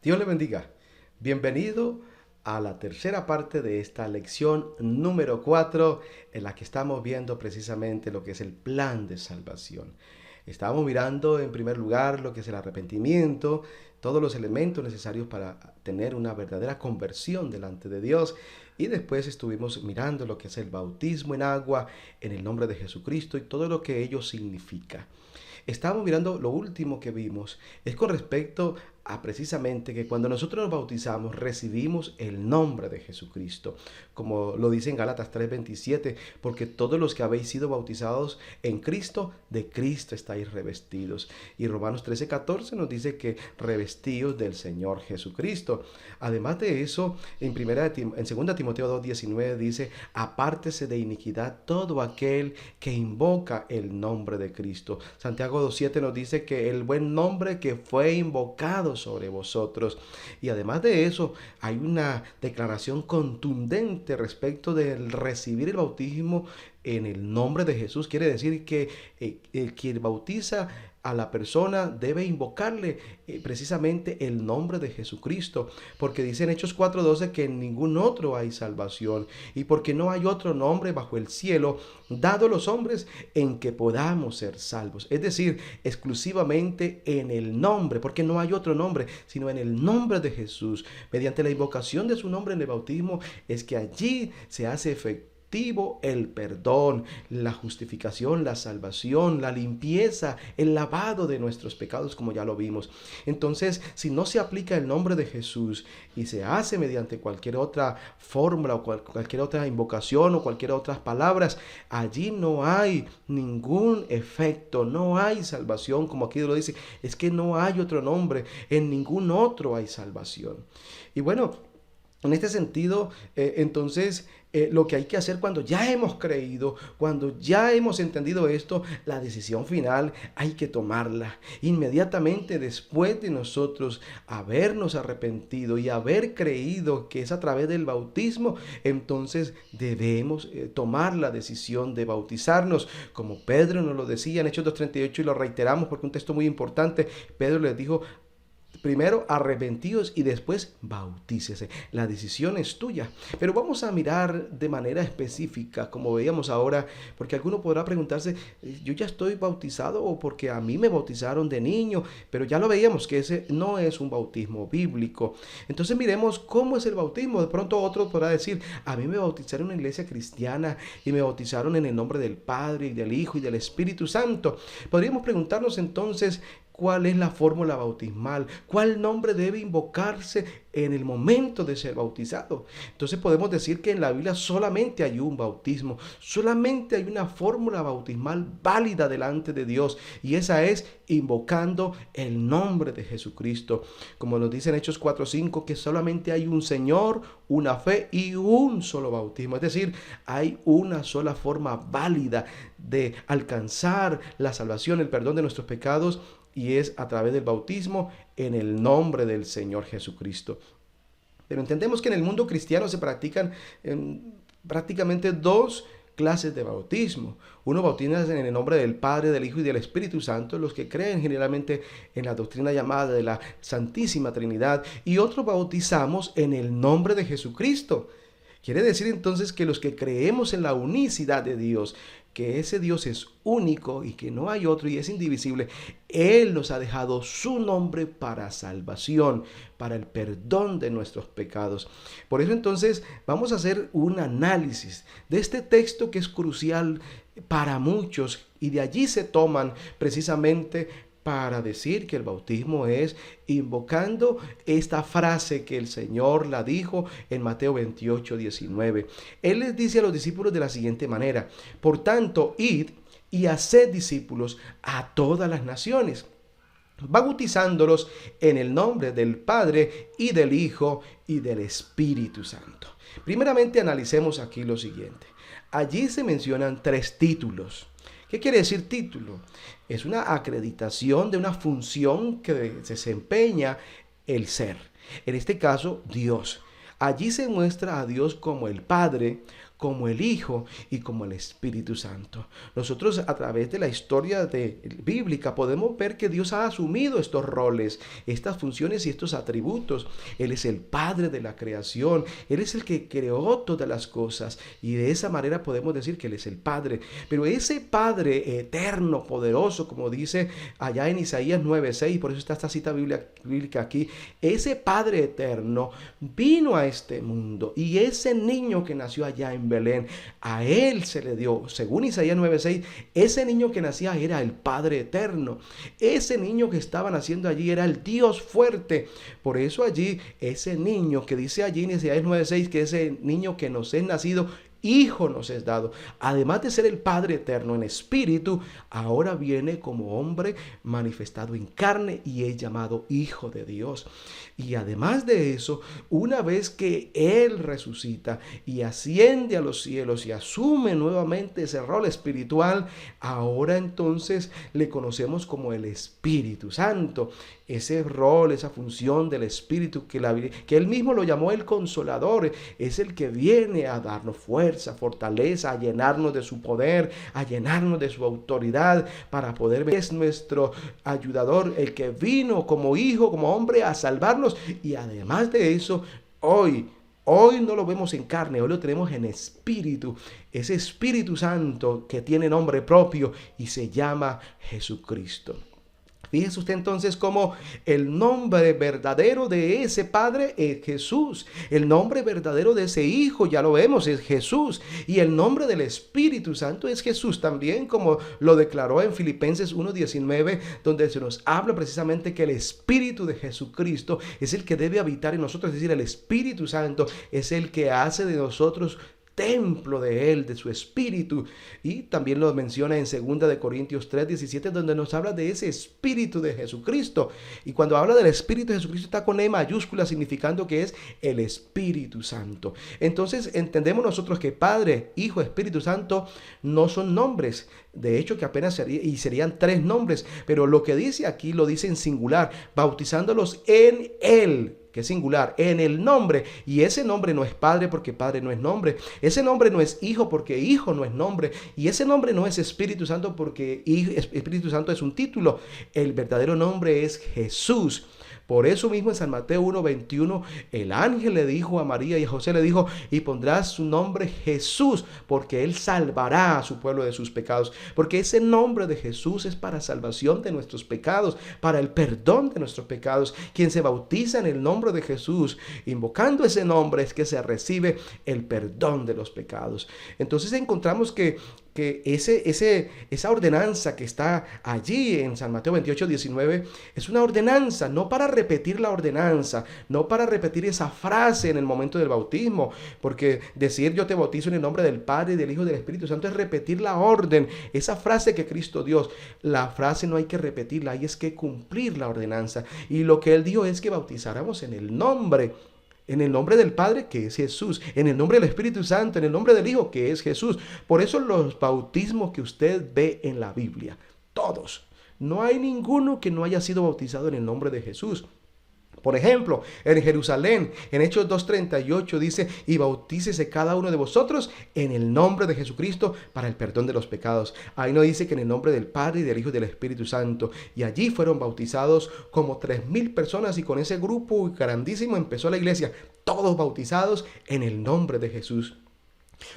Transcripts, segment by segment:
Dios le bendiga. Bienvenido a la tercera parte de esta lección número 4 en la que estamos viendo precisamente lo que es el plan de salvación. Estábamos mirando en primer lugar lo que es el arrepentimiento, todos los elementos necesarios para tener una verdadera conversión delante de Dios. Y después estuvimos mirando lo que es el bautismo en agua en el nombre de Jesucristo y todo lo que ello significa. Estábamos mirando lo último que vimos, es con respecto a precisamente que cuando nosotros nos bautizamos recibimos el nombre de Jesucristo, como lo dice en Gálatas 3:27, porque todos los que habéis sido bautizados en Cristo, de Cristo estáis revestidos. Y Romanos 13:14 nos dice que revestidos del Señor Jesucristo. Además de eso, en 2 Timoteo 2:19 dice, apártese de iniquidad todo aquel que invoca el nombre de Cristo. Santiago 2:7 nos dice que el buen nombre que fue invocado sobre vosotros. Y además de eso, hay una declaración contundente respecto del recibir el bautismo en el nombre de Jesús. Quiere decir que quien bautiza a la persona debe invocarle precisamente el nombre de Jesucristo, porque dice en Hechos 4:12 que en ningún otro hay salvación y porque no hay otro nombre bajo el cielo dado a los hombres en que podamos ser salvos. Es decir, exclusivamente en el nombre, porque no hay otro nombre, sino en el nombre de Jesús. Mediante la invocación de su nombre en el bautismo es que allí se hace efectivo el perdón, la justificación, la salvación, la limpieza, el lavado de nuestros pecados, como ya lo vimos. Entonces, si no se aplica el nombre de Jesús y se hace mediante cualquier otra fórmula o cualquier otra invocación o cualquier otras palabras, allí no hay ningún efecto, no hay salvación, como aquí lo dice, es que no hay otro nombre, en ningún otro hay salvación. Y bueno, en este sentido, entonces, lo que hay que hacer cuando ya hemos creído, cuando ya hemos entendido esto, la decisión final hay que tomarla. Inmediatamente después de nosotros habernos arrepentido y haber creído que es a través del bautismo, entonces debemos tomar la decisión de bautizarnos. Como Pedro nos lo decía en Hechos 2:38 y lo reiteramos porque es un texto muy importante. Pedro les dijo, primero arrepentidos y después bautícese. La decisión es tuya. Pero vamos a mirar de manera específica, como veíamos ahora, porque alguno podrá preguntarse, yo ya estoy bautizado o porque a mí me bautizaron de niño, pero ya lo veíamos que ese no es un bautismo bíblico. Entonces miremos cómo es el bautismo. De pronto otro podrá decir, a mí me bautizaron en una iglesia cristiana y me bautizaron en el nombre del Padre y del Hijo y del Espíritu Santo. Podríamos preguntarnos entonces, ¿cuál es la fórmula bautismal? ¿Cuál nombre debe invocarse en el momento de ser bautizado? Entonces podemos decir que en la Biblia solamente hay un bautismo, solamente hay una fórmula bautismal válida delante de Dios y esa es invocando el nombre de Jesucristo. Como nos dice en Hechos 4:5 que solamente hay un Señor, una fe y un solo bautismo. Es decir, hay una sola forma válida de alcanzar la salvación, el perdón de nuestros pecados, y es a través del bautismo en el nombre del Señor Jesucristo. Pero entendemos que en el mundo cristiano se practican prácticamente dos clases de bautismo. Uno bautiza en el nombre del Padre, del Hijo y del Espíritu Santo, los que creen generalmente en la doctrina llamada de la Santísima Trinidad, y otro bautizamos en el nombre de Jesucristo. Quiere decir entonces que los que creemos en la unicidad de Dios, que ese Dios es único y que no hay otro y es indivisible, Él nos ha dejado su nombre para salvación, para el perdón de nuestros pecados. Por eso entonces vamos a hacer un análisis de este texto que es crucial para muchos y de allí se toman precisamente para decir que el bautismo es invocando esta frase que el Señor la dijo en Mateo 28:19. Él les dice a los discípulos de la siguiente manera: por tanto, id y haced discípulos a todas las naciones, bautizándolos en el nombre del Padre y del Hijo y del Espíritu Santo. Primeramente analicemos aquí lo siguiente. Allí se mencionan tres títulos. ¿Qué quiere decir título? Es una acreditación de una función que desempeña el ser. En este caso, Dios. Allí se muestra a Dios como el Padre, como el Hijo y como el Espíritu Santo. Nosotros a través de la historia bíblica podemos ver que Dios ha asumido estos roles, estas funciones y estos atributos. Él es el Padre de la creación, Él es el que creó todas las cosas y de esa manera podemos decir que Él es el Padre. Pero ese Padre eterno, poderoso, como dice allá en Isaías 9:6, por eso está esta cita bíblica aquí, ese Padre eterno vino a este mundo y ese niño que nació allá en Belén, a Él se le dio, según Isaías 9:6, ese niño que nacía era el Padre eterno. Ese niño que estaba naciendo allí era el Dios fuerte. Por eso allí, ese niño que dice allí en Isaías 9:6, que ese niño que nos es nacido, Hijo nos es dado. Además de ser el Padre eterno en espíritu, ahora viene como hombre manifestado en carne y es llamado Hijo de Dios. Y además de eso, una vez que Él resucita y asciende a los cielos y asume nuevamente ese rol espiritual, ahora entonces le conocemos como el Espíritu Santo. Ese rol, esa función del Espíritu que Él mismo lo llamó el Consolador, es el que viene a darnos fuerza, fortaleza, a llenarnos de su poder, a llenarnos de su autoridad para poder ver. Es nuestro ayudador, el que vino como hijo, como hombre a salvarnos. Y además de eso, hoy no lo vemos en carne, hoy lo tenemos en espíritu. Ese Espíritu Santo que tiene nombre propio y se llama Jesucristo. Fíjese usted entonces cómo el nombre verdadero de ese Padre es Jesús. El nombre verdadero de ese Hijo, ya lo vemos, es Jesús. Y el nombre del Espíritu Santo es Jesús también, como lo declaró en Filipenses 1:19, donde se nos habla precisamente que el Espíritu de Jesucristo es el que debe habitar en nosotros. Es decir, el Espíritu Santo es el que hace de nosotros templo de Él, de su Espíritu. Y también lo menciona en 2 Corintios 3:17, donde nos habla de ese Espíritu de Jesucristo. Y cuando habla del Espíritu de Jesucristo está con E mayúscula, significando que es el Espíritu Santo. Entonces entendemos nosotros que Padre, Hijo, Espíritu Santo no son nombres. De hecho, que apenas serían 3 nombres. Pero lo que dice aquí lo dice en singular, bautizándolos en Él, que es singular, en el nombre. Y ese nombre no es Padre, porque Padre no es nombre. Ese nombre no es Hijo, porque Hijo no es nombre. Y ese nombre no es Espíritu Santo, porque Espíritu Santo es un título. El verdadero nombre es Jesús. Por eso mismo en San Mateo 1:21 el ángel le dijo a María y a José, le dijo: y pondrás su nombre Jesús, porque Él salvará a su pueblo de sus pecados. Porque ese nombre de Jesús es para salvación de nuestros pecados, para el perdón de nuestros pecados. Quien se bautiza en el nombre de Jesús, invocando ese nombre, es que se recibe el perdón de los pecados. Entonces encontramos que esa ordenanza que está allí en San Mateo 28:19 es una ordenanza, no para repetir la ordenanza, no para repetir esa frase en el momento del bautismo, porque decir yo te bautizo en el nombre del Padre, del Hijo y del Espíritu Santo es repetir la orden, esa frase que Cristo dio. La frase no hay que repetirla, hay es que cumplir la ordenanza. Y lo que Él dijo es que bautizáramos en el nombre del Padre, que es Jesús, en el nombre del Espíritu Santo, en el nombre del Hijo, que es Jesús. Por eso los bautismos que usted ve en la Biblia, todos, no hay ninguno que no haya sido bautizado en el nombre de Jesús. Por ejemplo, en Jerusalén, en Hechos 2:38 dice: y bautícese cada uno de vosotros en el nombre de Jesucristo para el perdón de los pecados. Ahí no dice que en el nombre del Padre, y del Hijo y del Espíritu Santo. Y allí fueron bautizados como 3,000 personas, y con ese grupo grandísimo empezó la iglesia, todos bautizados en el nombre de Jesús.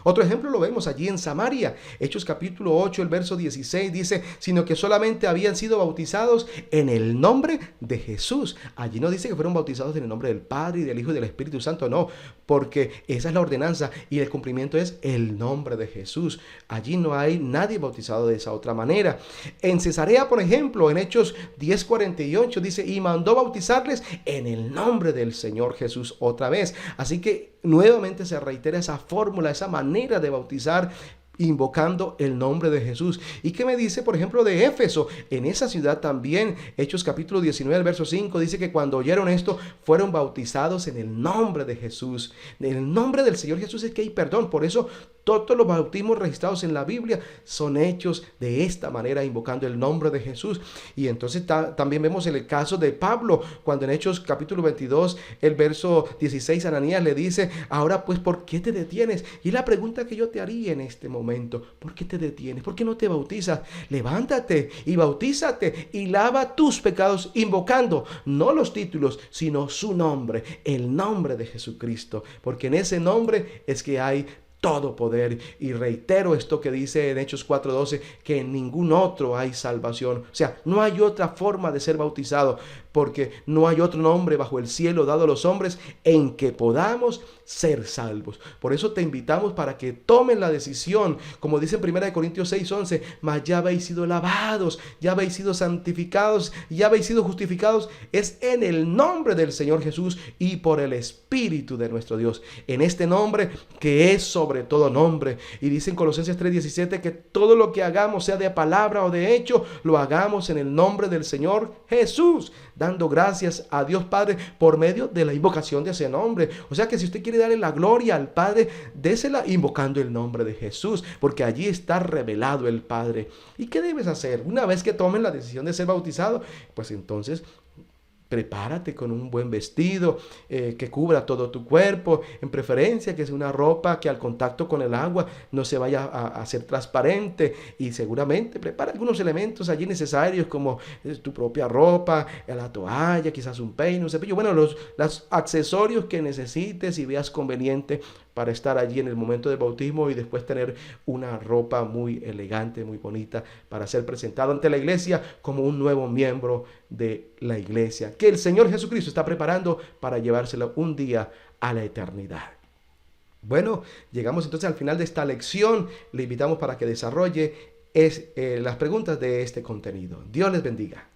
Otro ejemplo lo vemos allí en Samaria. Hechos capítulo 8, el verso 16 dice: sino que solamente habían sido bautizados en el nombre de Jesús. Allí no dice que fueron bautizados en el nombre del Padre y del Hijo y del Espíritu Santo, no, porque esa es la ordenanza y el cumplimiento es el nombre de Jesús. Allí no hay nadie bautizado de esa otra manera. En Cesarea, por ejemplo, en Hechos 10:48 dice: y mandó bautizarles en el nombre del Señor Jesús otra vez. Así que nuevamente se reitera esa fórmula, esa manera de bautizar, invocando el nombre de Jesús. ¿Y qué me dice, por ejemplo, de Éfeso? En esa ciudad también, Hechos capítulo 19, verso 5, dice que cuando oyeron esto, fueron bautizados en el nombre de Jesús. En el nombre del Señor Jesús es que hay perdón. Por eso Todos los bautismos registrados en la Biblia son hechos de esta manera, invocando el nombre de Jesús. Y entonces también vemos el caso de Pablo, cuando en Hechos capítulo 22, el verso 16, Ananías le dice: ahora pues, ¿por qué te detienes? Y la pregunta que yo te haría en este momento: ¿por qué te detienes? ¿Por qué no te bautizas? Levántate y bautízate y lava tus pecados, invocando no los títulos, sino su nombre, el nombre de Jesucristo, porque en ese nombre es que hay todo poder. Y reitero esto que dice en Hechos 4:12, que en ningún otro hay salvación. O sea, no hay otra forma de ser bautizado, porque no hay otro nombre bajo el cielo dado a los hombres en que podamos ser salvos. Por eso te invitamos para que tomen la decisión, como dice en 1 Corintios 6:11, mas ya habéis sido lavados, ya habéis sido santificados, ya habéis sido justificados, es en el nombre del Señor Jesús y por el Espíritu de nuestro Dios, en este nombre que es sobre todo nombre. Y dice en Colosenses 3:17 que todo lo que hagamos, sea de palabra o de hecho, lo hagamos en el nombre del Señor Jesús, dando gracias a Dios Padre por medio de la invocación de ese nombre. O sea que si usted quiere darle la gloria al Padre, désela invocando el nombre de Jesús, porque allí está revelado el Padre. ¿Y qué debes hacer? Una vez que tomen la decisión de ser bautizado, pues entonces prepárate con un buen vestido que cubra todo tu cuerpo, en preferencia que sea una ropa que al contacto con el agua no se vaya a hacer transparente, y seguramente prepara algunos elementos allí necesarios como tu propia ropa, la toalla, quizás un peine, un cepillo, bueno, los accesorios que necesites y veas conveniente para estar allí en el momento del bautismo y después tener una ropa muy elegante, muy bonita, para ser presentado ante la iglesia como un nuevo miembro de la iglesia, que el Señor Jesucristo está preparando para llevárselo un día a la eternidad. Bueno, llegamos entonces al final de esta lección. Le invitamos para que desarrolle las preguntas de este contenido. Dios les bendiga.